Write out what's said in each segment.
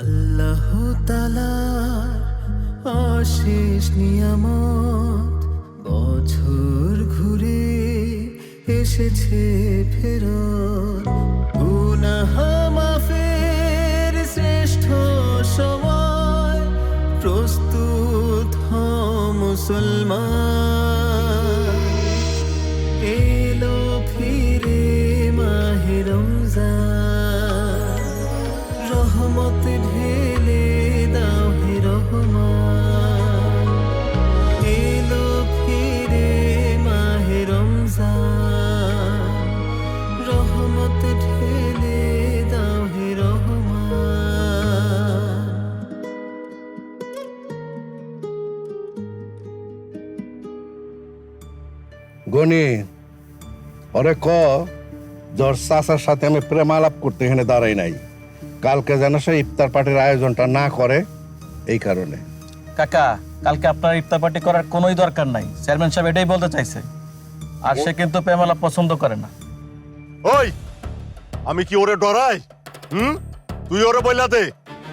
আল্লাহ তাআলার অশেষ নিয়ামত, বছর ঘুরে এসেছে ফেরত। গুনাহ মাফের শ্রেষ্ঠ সময়, প্রস্তুত হও মুসলমান। এলো ফিরে মাহে রমজান, রহমত ঢেলে দাও হে রহমান। এলো ফিরে মাহে রমজান, রহমত ঢেলে দাও হে রহমান। গনি ওরে ক তোর চাচার সাথে আমি প্রেমালাপ করতে এখানে দাঁড়াই নাই, কালকে যেন সে ইফতার পার্টির আয়োজনটা না করে এই কারণে। কাকা, কালকে আপনার ইফতার পার্টি করার কোনোই দরকার নাই। চেয়ারম্যান সাহেব এটাই বলতে চাইছে। আর সে কিন্তু প্রেমালাপ পছন্দ করে না। ওই আমি কি ওরে ডরাই? তুই ওরে বইলা দে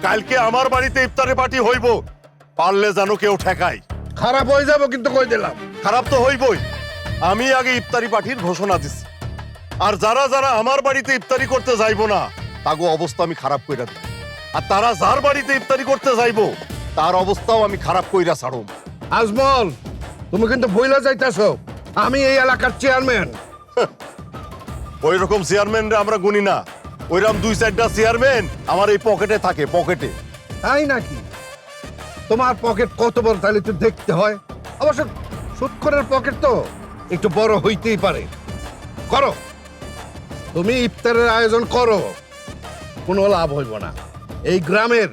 কালকে আমার বাড়িতে ইফতারের পার্টি হইব, পারলে যেন কেউ ঠেকায়। খারাপ হয়ে যাবো কিন্তু কই দিলাম। খারাপ তো হইবই। আমি আগে ইফতারি পার্টির ঘোষণা দিছি, আর যারা যারা আমার বাড়িতে ইফতারি করতে যাইবো না তাগো অবস্থা আমি খারাপ কইরা দিই, আর তারা যার বাড়িতে ইফতারি করতে যাইবো তার অবস্থাও আমি খারাপ কইরা ছাড়ব। আজমল, তুমি কিন্তু বইলা যাইতাছো আমি এই এলাকার চেয়ারম্যান। ওই রকম চেয়ারম্যান আমরা গুনি না, ওইরকম 2-4টা চেয়ারম্যান আমার এই পকেটে থাকে, পকেটে। তাই নাকি? তোমার পকেট কত বড় তাহলে একটু দেখতে হয়। অবশ্য সুৎখরের পকেট তো একটু বড় হইতেই পারে। করো, তুমি ইফতারের আয়োজন করো, কোনো লাভ হইব না। এই গ্রামের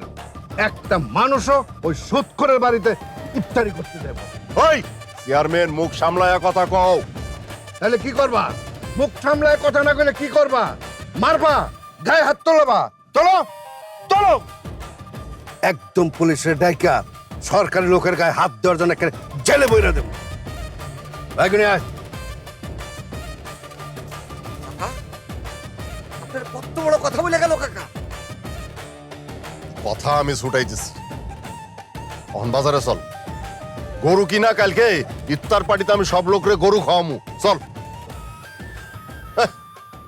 একটা মানুষও ওই সুৎখরের বাড়িতে ইফতারি করতে দেব। ওই চেয়ারম্যান মুখ সামলায়া কথা কও। তাহলে কি করবা? মুখ সামলায় কথা না কইলে কি করবা? মারবা? গায়ে হাত তোলবা? চলো চলো, একদম পুলিশের ডাইকা সরকারি লোকের গায়ে হাত দেওয়ার জন্য একটা জেলে বইরা দেব। ভাইগুনি আয়। আপনার কত বড় কথা বলে গেল কাকা। কথা আমি ছুটাইতেছি, অহন বাজারে চল। গরু কিনা কালকে ইফতার পার্টিতে আমি সব লোকরে গরু খাওয়ামু, চল।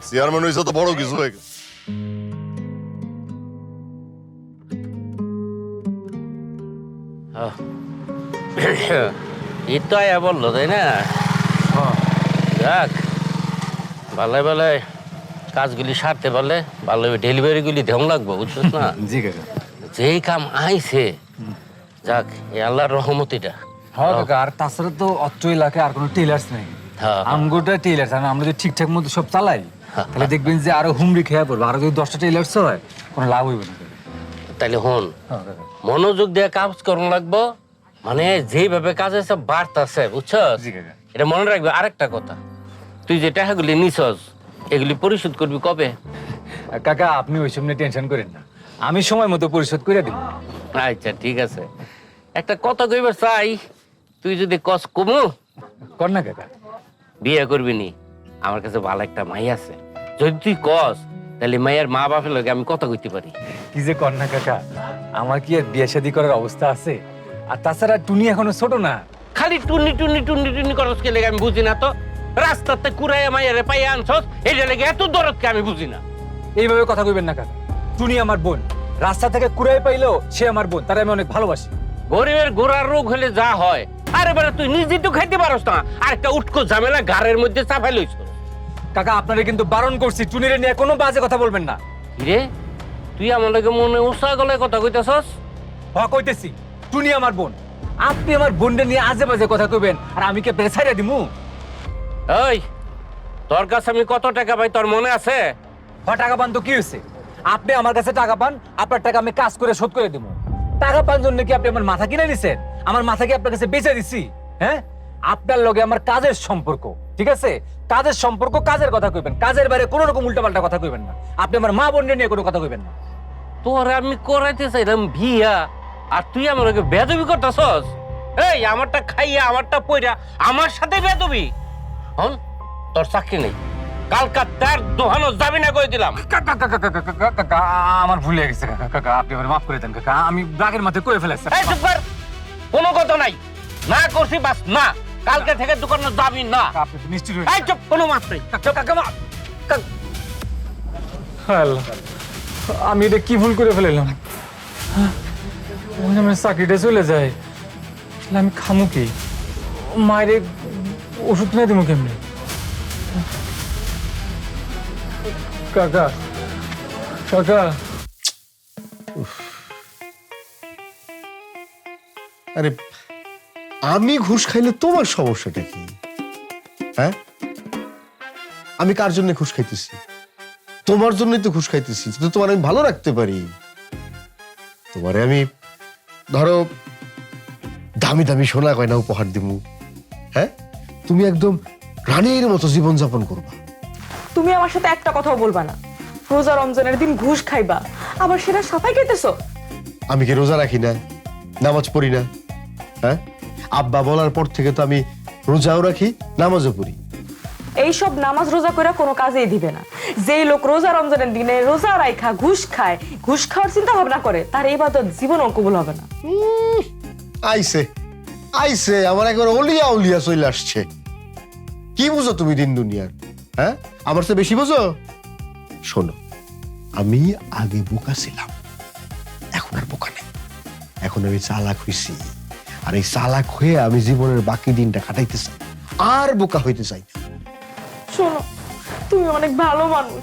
চেয়ারম্যান হয়েছে তো বড় কিছু হয়ে গেছে। ঈদ তো আয়া বললো তাই না? যাক, ভালো ভালো কাজগুলি সারতে পারলে ভালো ডেলিভারিগুলি ধ্যান লাগবো, বুঝছিস না? জি কাকা। যেই কাম আইছে, যাক এই আল্লাহর রহমতিটা। হ্যাঁ কাকা, আর তাছাড়া তো অত্র এলাকায় আর কোনো টেলার্স নেই। হ্যাঁ। আমগোটা টেলার্স, আর আমরা যদি ঠিকঠাক মতো সব চালাই তাহলে দেখবেন যে আরো হুমড়ি খেয়ে পড়বো। আরো যদি 10টা টেলার্স হয় কোনো লাভ হইব না। তাইলে হন, হ্যাঁ কাকা। মনোযোগ দিয়ে কাজ করুন লাগবো, মানে যেভাবে কাজ আছে বাড়তাছে, বুঝছস? জি কাকা। এটা মনে রাখবি। আরেকটা কথা, তুই যে টাকাগুলি নিছস এগুলি পরিশোধ করবি কবে? আর কাকা, আপনি ওইসব নিয়ে টেনশন করেন না, আমি সময় মতো পরিশোধ করে দিব। আচ্ছা ঠিক আছে। একটা কথা কইবার চাই, তুই যদি কস কমু কর না কাকা। বিয়ে করবি নি, আমার কাছে ভালো একটা মাই আছে। যদি তুই কস তাহলে মাইয়ের মা বাপের লগে আমি কথা কইতে পারি। কি যে কর না কাকা, আমার কি আর বিয়ে শাদী করার অবস্থা আছে? আর তাছাড়া টুনি এখনো ছোট না। খালি টুনি টুনি টুনি টুনি করস কে লেগে আমি বুঝি না তো। রাস্তাতে কুড়াইয়া মাইয়ারে পাইয়া আনছস, এইটা লেগে এত দরদকে আমি বুঝি না। এইভাবে কথা কইবেন না কাকা। টুনি আমার বোন, রাস্তা থেকে কুড়াই পাইলেও সে আমার বোন, তার আমি অনেক ভালোবাসি। গরিবের গোড়ার রোগ হলে যা হয়, আরে বেটা তুই নিজে তো খাইতে পারস না, আর একটা উটকো ঝামেলা ঘাড়ের মধ্যে চাপাই লইছ। কাকা, আপনারে কিন্তু বারণ করছি, টুনিরে নিয়ে কোনো বাজে কথা বলবেন না। কিরে, তুই আমার লগে মনে উৎসাহ গলায় কথা কইতেছস? হ্যাঁ কইতেছি, টুনি আমার বোন। আপনি আমার বোনদের নিয়ে আজে বাজে কথা কইবেন আর আমি কি আপনারে ছাইড়া দিমু? ওই, তোর কাছে আমি কত টাকা পাই তোর মনে আছে? হ্যাঁ, টাকা পান তো কি হয়েছে? আপনি আমার কাছে টাকা পান, আপনার টাকা আমি কাজ করে শোধ করে দেবো। টাকা পান জন্য কি আপনি আমার মাথা কিনে নিছেন? আমার মাথা কি আপনার কাছে বেচে দিছি? হ্যাঁ, আপনার লগে আমার কাজের সম্পর্ক, ঠিক আছে? কাজের সম্পর্ক, কাজের কথা কইবেন, কাজের বাইরে কোনো রকম উল্টাপাল্টা কথা কইবেন না। আপনি আমার মা বোনদের নিয়ে কোনো কথা কইবেন না। তোর আমি করাইতে চাইলাম বিয়া, আর তুই আমার লগে বেয়াদবি করতেছস। এই আমারটা খাইয়া আমারটা পইরা আমার সাথে বেয়াদবি। হন, তোর চাকরি নেই, কালকা তার দোহানো যাবি না কই দিলাম। কাকা কাকা কাকা কাকা কাকা আমার ভুল হয়ে গেছে কাকা কাকা আপনি আমার মাফ করে দেন কাকা আমি রাগের মাথায় কয়ে ফেলেছি এই চুপ কর, কোনো কথা নাই, না করছি বাস না, কালকে থেকে দোকানে যাবি না। আপনি তো নিশ্চিত এই চুপ, কোনো মাপ নেই। কাকা মা আল্লাহ আমি এটা কি ভুল করে ফেলাম আমার চাকরিটা চলে যায় তাহলে আমি খামু কি মায়ের ওষুধ কিনে দেবো কেমনি কাকা কাকা আরে আমি ঘুষ খাইলে তোমার সমস্যাটা কি? হ্যাঁ, আমি কার জন্য ঘুষ খাইতেছি? তোমার জন্যই তো ঘুষ খাইতেছি, তো তোমার আমি ভালো রাখতে পারি। তোমারে আমি ধরো দামি দামি সোনা গয়না উপহার দিমু, হ্যাঁ, তুমি একদম রানীর মতো জীবন যাপন করবা। তুমি আমার সাথে একটা কথাও বলবা না। রোজা রমজানের দিন ঘুষ খাইবা, আবার সেটা সাফাই খাইতেছো। আমি কি রোজা রাখি না, নামাজ পড়ি না? হ্যাঁ, আব্বা বলার পর থেকে তো আমি রোজাও রাখি, নামাজও পড়ি। এইসব নামাজ রোজা করে কোনো কাজেই দিবে না। যেই লোক রোজা রমজানের দিনে রোজা রাইখা ঘুষ খায়, ঘুষ খাওয়ার চিন্তা ভাবনা করে, তার ইবাদত জীবনও কবুল হবে না। আইছে আইছে আমার একবার অলিয়া উলিয়া চলে আসছে। কি বুঝো তুমি দিন দুনিয়ার? হ্যাঁ, আমার তো বেশি বুঝো। শোনো, আমি আগে বোকা ছিলাম, এখন আর বোকা নেই। এখন আমি চালাক হইছি, আর এই চালাক হয়ে আমি জীবনের বাকি দিনটা কাটাইতে চাই, আর বোকা হইতে চাই না। শোনো, তুমি অনেক ভালো মানুষ,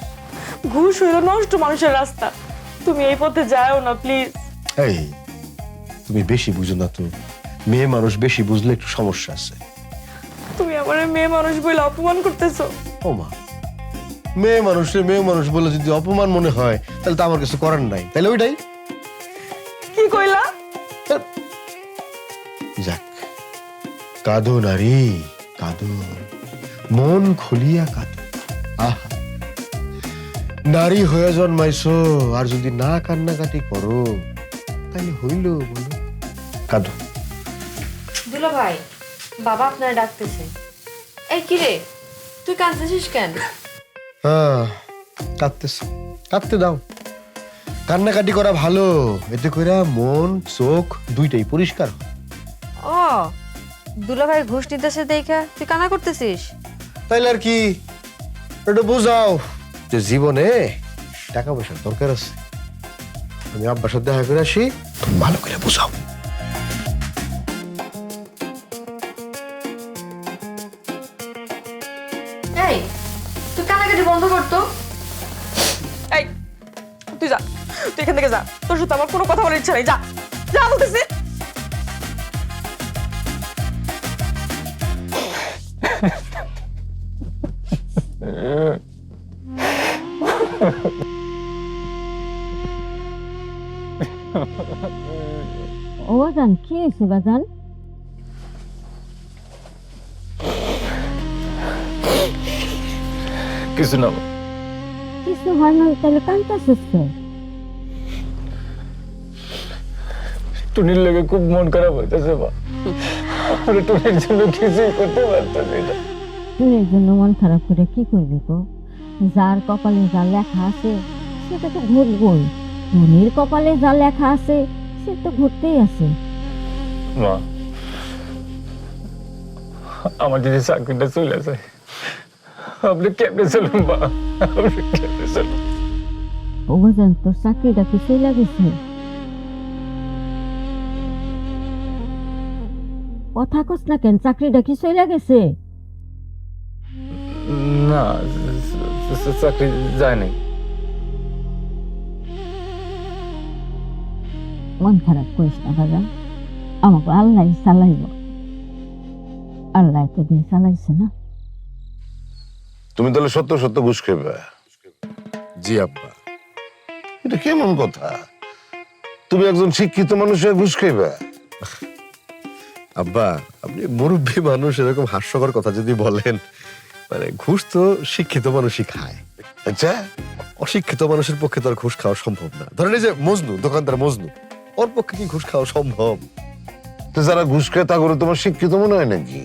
ঘুষ হইল নষ্ট মানুষের রাস্তা। তুমি এই পথে যাও না প্লিজ। এই তুমি বেশি বুঝো না তো, মেয়ে মানুষ বেশি বুঝলে একটু সমস্যা আছে। তুমি আমার মেয়ে মানুষ বলে অপমান করতেছো। ও মা, মেয়ে মানুষ বলে যদি অপমান মনে হয় তাহলে তো আমার কিছু করার নাই, তাহলে ওইটাই। কি কইলা? যাক, কাঁদো নারী কাঁদো, মন খুলিয়া কাঁদো। আহা, নারী হয়ে জন্মাইছো, আর যদি না কান্নাকাটি করো তাহলে হইল বলো? কাঁদো। দুলা ভাই, বাবা আপনার ডাকতেছে। এই কি রে, তুই কাঁদতেছিস কেন? হ্যাঁ, কাঁদতেছ, কাঁদতে দাও। কান্নাকাটি করা ভালো, এতে করে মন চোখ দুইটাই পরিষ্কার হয়। ও, দুলা ভাই ঘুষ নিতেছে দেখা তুই কান্না করতেছিস? তাইলে আর কি, একটু বুঝাও যে জীবনে টাকা পয়সার দরকার আছে। আমি আব্বার সাথে দেখা করে আসি, তুমি ভালো করে বুঝাও। এই, তুই কান্নাকাটি বন্ধ করতো। এই, তুই যা, তুই এখান থেকে যা। তোর সাথে আমার কোনো কথা বলার ইচ্ছা নেই। যা, যা বলতেছি। ও বাজান, কি হয়েছে বাজান? কিছু না কিছু হয় না, তাহলে কাঁদতেছিস কেন? টুনির লেগে খুব মন খারাপ হইতেছে বা আমরা টুনির জন্য কিছুই করতে পারতেছি না। টুনির জন্য মন খারাপ করে কি করবি গো? যার কপালে যা লেখা আছে সেটা তো ঘটবই। টুনির কপালে যা লেখা আছে সে তো ঘটতেই আছে। মা, আমার যদি চাকরিটা চলে যায়, আপনি কেমনে চলুন মা, আপনি কেমনে চলুন? ও বাজান, তোর চাকরিটা কি চলে গেছে? কথা কস না কেন? চাকরিটা কি চলে গেছে? না, চাকরি যায় নাই। মন খারাপ করিস না বাজান, আমাকে আল্লাহ চালাইব। আল্লাহ তো দিয়ে চালাইছে না। তুমি তাহলে সত্য সত্য ঘুষ খেবে? জি আব্বা। এটা কেমন কথা? তুমি একজন শিক্ষিত মানুষের ঘুষ খেবে? আব্বা, আপনি মুরব্বী মানুষ, এরকম হাস্যকর কথা যদি বলেন, মানে ঘুষ তো শিক্ষিত মানুষই খায়। আচ্ছা, অশিক্ষিত মানুষের পক্ষে তো আর ঘুষ খাওয়া সম্ভব না। ধরেন এই যে মজনু, দোকানদার মজনু, ওর পক্ষে কি ঘুষ খাওয়া সম্ভব? তো যারা ঘুষ খায় তা করে তোমার শিক্ষিত মনে হয় নাকি?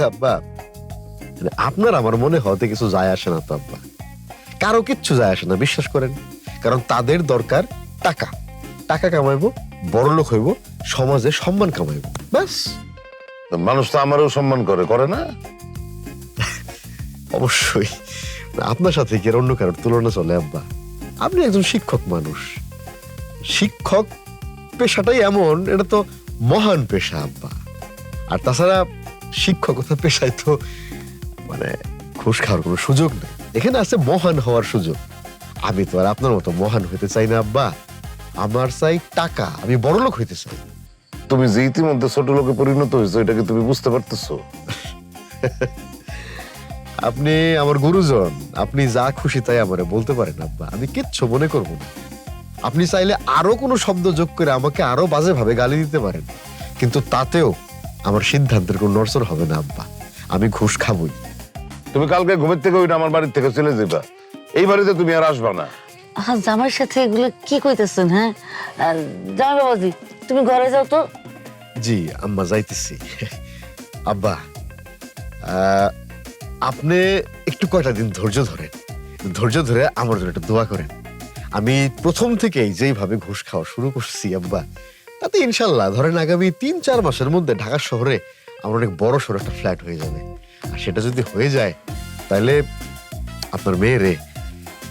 আব্বা, মানে আপনার আমার মনে হতে কিছু যায় আসে না তো আব্বা, কারো কিচ্ছু যায় আসে না, বিশ্বাস করেন। কারণ তাদের দরকার টাকা, টাকা কামাইবো, বড়লোক হইব, সমাজে সম্মান কামাইবো, ব্যাস। মানুষ তো আমারও সম্মান করে, করে না? অবশ্যই। আপনার সাথে কি আর অন্য কারোর তুলনা চলে আব্বা? আপনি একজন শিক্ষক মানুষ, শিক্ষক পেশাটাই এমন, এটা তো মহান পেশা আব্বা। আর তাছাড়া শিক্ষকতা পেশায় তো মানে ঘুষ খাওয়ার কোনো সুযোগ নেই, এখানে আছে মহান হওয়ার সুযোগ। আমি তো আর আপনার মতো মহান হইতে চাই না আব্বা, আমার চাই টাকা, আমি বড়লোক হইতে চাই। তুমি যে ইতিমধ্যে ছোট লোকে পরিণত হয়েছো, এটাকে তুমি বুঝতে পারতেছো? আপনি আমার গুরুজন, আপনি যা খুশি তাই আমারে বলতে পারেন আব্বা, আমি কিচ্ছু মনে করবো না। আপনি চাইলে আরো কোনো শব্দ যোগ করে আমাকে আরো বাজে ভাবে গালি দিতে পারেন, কিন্তু তাতেও আমার সিদ্ধান্তের কোনো নড়চড় হবে না আব্বা, আমি ঘুষ খাবই। তুমি কালকে ঘুমের থেকে ওইটা আমার বাড়ির থেকে চলে যাবা, এই বাড়িতে তুমি আর আসবা না। জামাইয়ের সাথে এগুলো কি কইতেছেন? হ্যাঁ, আর জামাই বাবাজি, তুমি ঘরে যাও তো। জি আম্মা, যাইতেছি। আব্বা, আপনি একটু কয়টা দিন ধৈর্য ধরেন, ধৈর্য ধরে আমার জন্য একটু দোয়া করেন। আমি প্রথম থেকেই যেইভাবে ঘুষ খাওয়া শুরু করছি আব্বা, তাতে ইনশাল্লাহ ধরেন আগামী 3-4 মাসের মধ্যে ঢাকা শহরে আমার অনেক বড় সড়ো একটা ফ্ল্যাট হয়ে যাবে। আর সেটা যদি হয়ে যায়, তাহলে আপনার মেয়েরে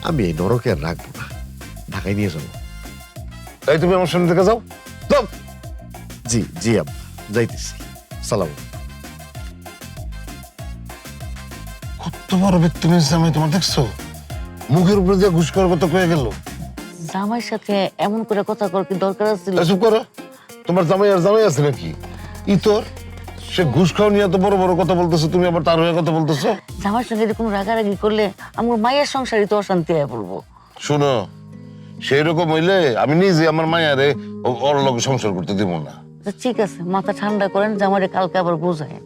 আমি এই নরকে আর রাখবো না, ঢাকায় নিয়ে যাবো। তাই তুমি আমার সামনে থেকে যাও। যাও। জি জি আব্বা, যাইতেছি। সালাম। কত বড় ব্যক্তি আমি তোমার দেখছো, মুখের উপরে দিয়ে ঘুষ খাওয়ার কথা কয়ে গেল। জামাইয়ের সাথে এমন করে কথা কর কি দরকার আছে? চুপ করো, তোমার জামাই আর জামাই আছে নাকি? ইতর সে ঘুষ খাওয়া নিয়ে এত বড় বড় কথা বলতেছো, তুমি আবার তার হয়ে কথা বলতেছো। জামাইয়ের সঙ্গে এরকম রাগারাগি করলে আমার মায়ের সংসারই তো অশান্তি হয়ে পড়বো। শোনো, সেই রকম হইলে আমি নিজে আমার মায়ারে ওর লগে সংসার করতে দিব না। ঠিক আছে, মাথা ঠান্ডা করেন, জামাইরে কালকে আবার বোঝায়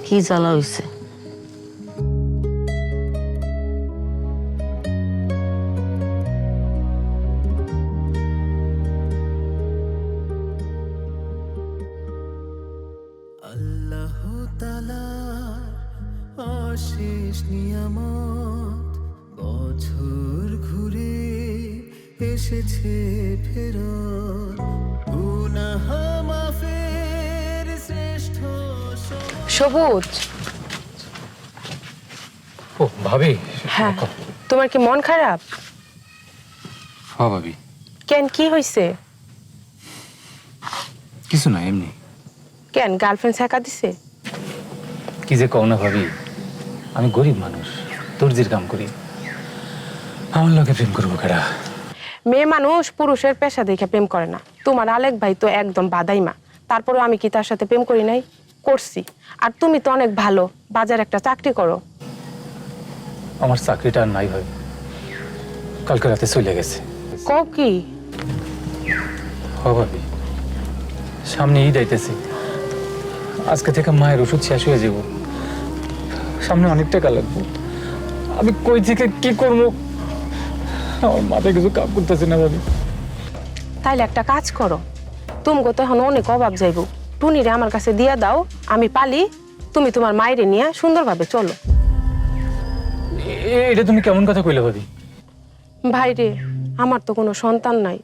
কি জ্বালা হইছে। আল্লাহ তাআলার অশেষ নিয়ামত, বছর ঘুরে এসেছে ফেরত, গুনাহ মাফের শ্রেষ্ঠ সবুজ, ও ভাবি। হ্যাঁ, তোমার কি মন খারাপ? হ্যাঁ ভাবি। কেন, কি হয়েছে? কিছু না, এমনি। কেন, গার্লফ্রেন্ড শেখা দিছে? কি যে কও না ভাবি, আমি গরিব মানুষ, দর্জির কাম করি, আমার লোকে প্রেম করবো কেডা? মেয়ে মানুষ পুরুষের পেশা দেখে প্রেম করে না। তোমার আলেক ভাই তো একদম বাদাইমা, তারপরেও আমি কি তার সাথে প্রেম করি নাই? করছি। আর তুমি তো অনেক ভালো, বাজার একটা চাকরি করো। আমার চাকরিটা আর নাই ভাই, কালকে রাতে চলে গেছে। কও কি? হ্যাঁ ভাবি, সামনে ঈদ আইতেছে, আজকে থেকে মায়ের ওষুধ শেষ হয়ে যাব, সামনে অনেক টাকা লাগবে, আমি কই থেকে কি করবো আমার মাথায় কিছু কাম করতেছে না ভাবি। তাইলে একটা কাজ করো, তুমগো তো এখন অনেক অভাব যাইব, টুনিরে আমার কাছে দিয়া দাও, আমি পালি, তুমি তোমার মায়েরে নিয়ে সুন্দরভাবে চলো। এটা তুমি কেমন কথা কইলে ভাবি? ভাইরে, আমার তো কোনো সন্তান নাই,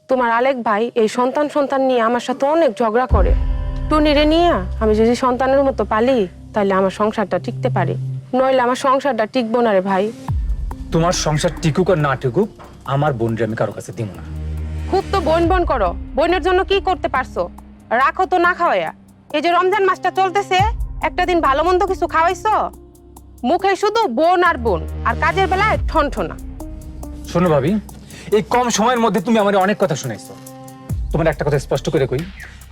তোমার আলেক ভাই এই সন্তান সন্তান নিয়ে আমার সাথে অনেক ঝগড়া করে। টুনিরে নিয়ে আমি যদি সন্তানের মতো পালি, তাহলে আমার সংসারটা টিকতে পারে, নইলে আমার সংসারটা টিকবো না রে ভাই। তোমার সংসার টিকুক আর না টিকুক, আমার বোনরে আমি কারো কাছে দিব না। খুব তো বোন বোন করো, বোনের জন্য কি করতে পারছো? রাখো তো না খাওয়াইয়া। এই যে রমজান মাসটা চলতেছে, একটা দিন ভালো মন্দ কিছু খাওয়াইছো? মুখে শুধু বোন আর বোন, আর কাজের বেলায় ঠনঠনা। শোনো ভাবি, এই কম সময়ের মধ্যে তুমি আমার অনেক কথা শুনাইছো। তোমার একটা কথা স্পষ্ট করে কই,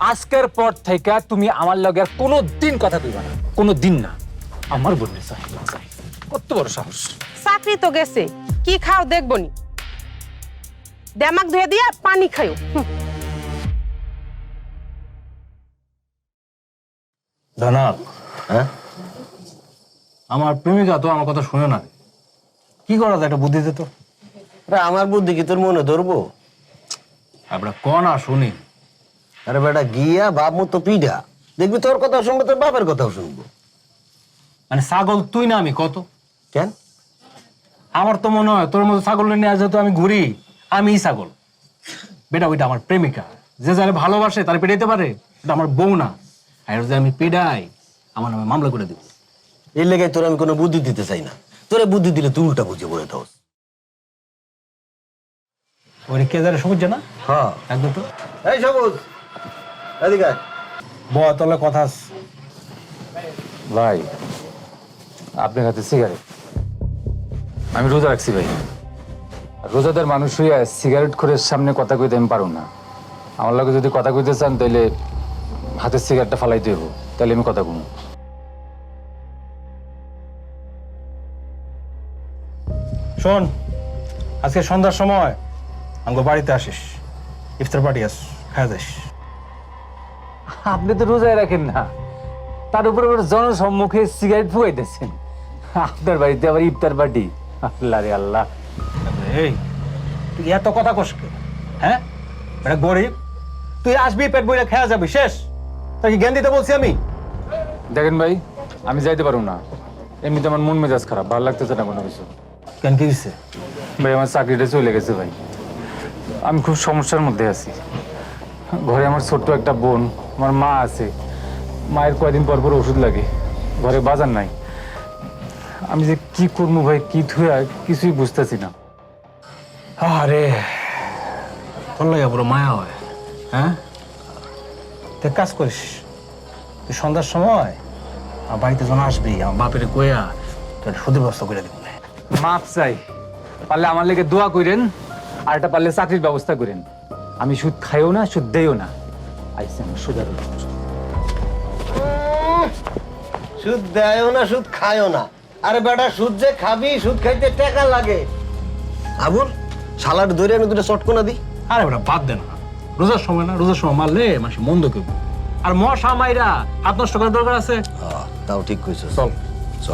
আজকের পর থেকে তুমি আমার লগে আর কোনো দিন কথা কইবা না, কোনো দিন না। আমার বোনের চাই, কত বড় সাহস! চাকরি তো গেছে, কি খাও দেখবো নি, দেমাক ধুয়ে দিয়া পানি খাইও। ধনাক, হ্যাঁ, আমার প্রেমিকা তো আমার কথা শুনে না, কি করা যায় একটা বুদ্ধি দে তো। আমার বুদ্ধি কি তোর মনে ধরবো? আমরা কন আর শুনি। আরে বেটা, গিয়া বাপ মতো পিঠা দেখবি, তোর কথাও শুনবো, তোর বাপের কথাও শুনবো। মানে ছাগল তুই না আমি কত? কেন? আমার তো মনে হয় তোর মতো ছাগল নিয়ে যেহেতু আমি ঘুরি, আমিই ছাগল। বেটা ওইটা আমার প্রেমিকা, যে যারা ভালোবাসে তারা পেটাইতে পারে, এটা আমার বউ না। আর যদি আমি পেডাই, আমার নামে মামলা করে দেব। এর লেগে তোর আমি কোনো বুদ্ধি দিতে চাই না, তোরে বুদ্ধি দিলে তুই উল্টা বুঝে বলে দাও। ওই কে যারা সবুজ জানা? হ্যাঁ একদম তো। এই সবুজ, এদিকে আয়। তলে কথা আছে। ভাই আপনার হাতে সিগারেট, আমি রোজা রাখছি ভাই। রোজাদার মানুষ হইয়া সিগারেট করে সামনে কথা কইতে আমি পারুম না। আমার লগে যদি কথা কইতে চান তাহলে হাতের সিগারেটটা ফালাইতে হইব, তাহলে আমি কথা কমু। শোন, আজকে সন্ধ্যার সময় আমাকে বাড়িতে আসিস, ইফতার পার্টি আস, খাওয়া যাস। আপনি তো রোজায় রাখেন না, তার উপরে জনসম্মুখে সিগারেট ফুয়াইতেছেন। আপনার বাড়িতে আবার ইফতার পার্টি? আল্লাহ রে আল্লাহ। এই তুই এত কথা কস কে? হ্যাঁ, এটা গরিব, তুই আসবি পেট বইলে খাওয়া যাবি, শেষ। তাই কি জ্ঞান দিতে বলছি আমি? দেখেন ভাই, আমি যাইতে পারবো না, এমনিতে আমার মন মেজাজ খারাপ, ভালো লাগতেছে না কোনো কিছু। কেন, কি হয়েছে? ভাই আমার চাকরিটা চলে গেছে ভাই, আমি খুব সমস্যার মধ্যে আছি। ঘরে আমার ছোট্ট একটা বোন, আমার মা আছে, মায়ের কয়দিন পর পর ওষুধ লাগে, ঘরে বাজার নাই। আমি যে কি করবো ভাই, কি থুয়া কিছুই বুঝতেছি না। আরে তোর লাগে পুরো মায়া হয়। হ্যাঁ, তুই কাজ করিস, তুই সন্ধ্যার সময় আমার বাড়িতে যখন আসবি, আমার বাপের কইয়া তোর সুদের ব্যবস্থা করে দেবো। মাপ চাই, পারলে আমার লেগে দোয়া করেন, আর এটা পারলে চাকরির ব্যবস্থা করেন। আমি সুদ খাইও না, সুদ দেইও না। আইসি আমার সুদের সুদ দেয়ও না, সুদ খায়ও না। আরে বেটা, সুদ যে খাবি, সুদ খাইতে টাকা লাগে। আবুল, শালার ধরে আমি দুটো চটকোনা দিই। আরে বেটা বাদ দে না, রোজার সময় না, রোজার সময় মারলে মাসে মন্দ করবো। আর মশা মাইরা হাত নষ্ট করার দরকার আছে? তাও ঠিক কইছো। চল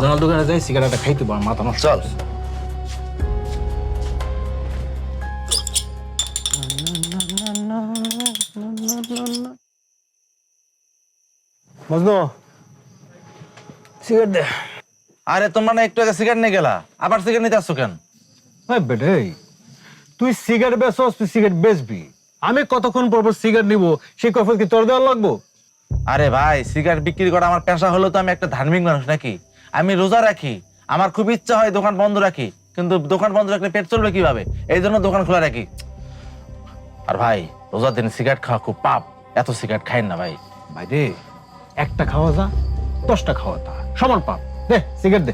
জনাল দোকানে যাই, সিগারেটটা খাইতে পার, মাথা নষ্ট। চল। মজনু, সিগারেট দে। আরে তোমরা না একটু আগে সিগারেট নিয়ে গেলা, আবার সিগারেট নিতে আসছো কেন? বেটে, তুই সিগারেট বেচস, তুই সিগারেট বেচবি, আমি কতক্ষণ পর পর সিগারেট নিব, সেই কফল কি তোর দেওয়া লাগবো? আরে ভাই, সিগারেট বিক্রি করা আমার পেশা হলো, তো আমি একটা ধার্মিক মানুষ নাকি? আমি রোজা রাখি, আমার খুব ইচ্ছা হয় দোকান বন্ধ রাখি, কিন্তু দোকান বন্ধ রাখলে পেট চলবে কিভাবে? এই জন্য দোকান খোলা রাখি। আর ভাই, রোজার দিন সিগারেট খাওয়া খুব পাপ, এত সিগারেট খাইন না ভাই। ভাই রে, একটা খাওয়া যা, 10টা খাওয়া তা সমান পাপ। দে সিগারেট দে।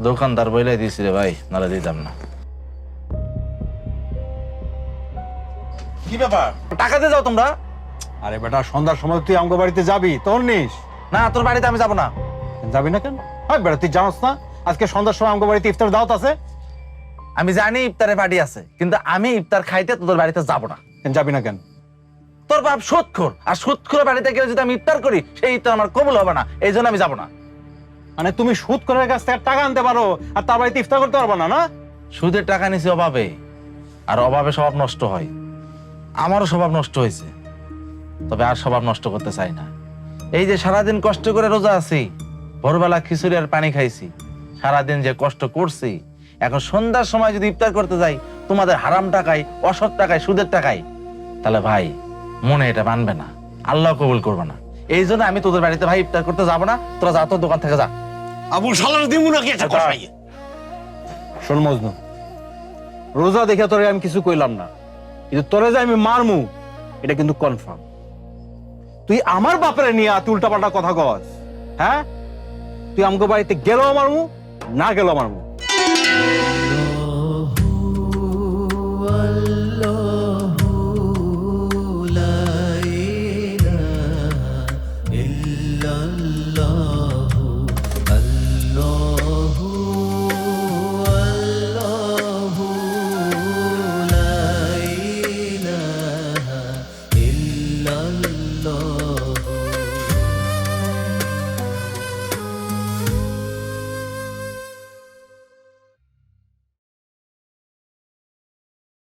দোকানদার বইলাই দিয়েছি রে ভাই, নালে দিতাম না। কি ব্যাপার, টাকা দিয়ে যাও তোমরা? আরে বেটা, সন্ধ্যার সময় তুই আমগো বাড়িতে যাবি, তোর নিস না, তোর বাড়িতে আমি যাবো না। যাবি না কেন? হয় বেটা, তুই জানোস না আজকে সন্ধ্যার সময় আমগো বাড়িতে ইফতার দাওয়াত আছে? আমি জানি ইফতারে পার্টি আছে, কিন্তু আমি ইফতার খাইতে তোদের বাড়িতে যাবো না। যাবি না কেন? তোর বাপ সুদখোর, আর সুদখোর বাড়িতে গেলে যদি আমি ইফতার করি, সেই ইফতার আমার কবুল হবে না, এই জন্য আমি যাবো না। মানে তুমি সুদ করে কাছ থেকে টাকা আনতে পারো, আর তার বাড়িতে ইফতার করতে পারবো না? না, সুদের টাকা নিছি অভাবে, আর অভাবে স্বভাব নষ্ট হয়। আমারও স্বভাব নষ্ট হয়েছে, তবে আর স্বভাব নষ্ট করতে চাই না। এই যে সারাদিন কষ্ট করে রোজা আছি, ভোরবেলা খিচুড়ি আর পানি খাইছি, সারাদিন যে কষ্ট করছি, এখন সন্ধ্যার সময় যদি ইফতার করতে যাই তোমাদের হারাম টাকায়, অসৎ টাকায়, সুদের টাকায়, তাহলে ভাই মনে এটা মানবে না, আল্লাহ কবুল করবে না। এই জন্য আমি তোদের বাড়িতে ভাই ইফতার করতে যাবো না। তোরা যা, তোর দোকান থেকে যা। আবুল, শালার দিমু নাকি একটা কষাইয়ে? শোন মজনু, রোজা দেখে তোরে আমি কিছু কইলাম না, কিন্তু তোরে যে আমি মারমু এটা কিন্তু কনফার্ম। তুই আমার বাপরে নিয়ে তুই উল্টাপাল্টা কথা কস। হ্যাঁ, তুই আমগো বাড়িতে গেলেও মারমু, না গেলেও মারমু।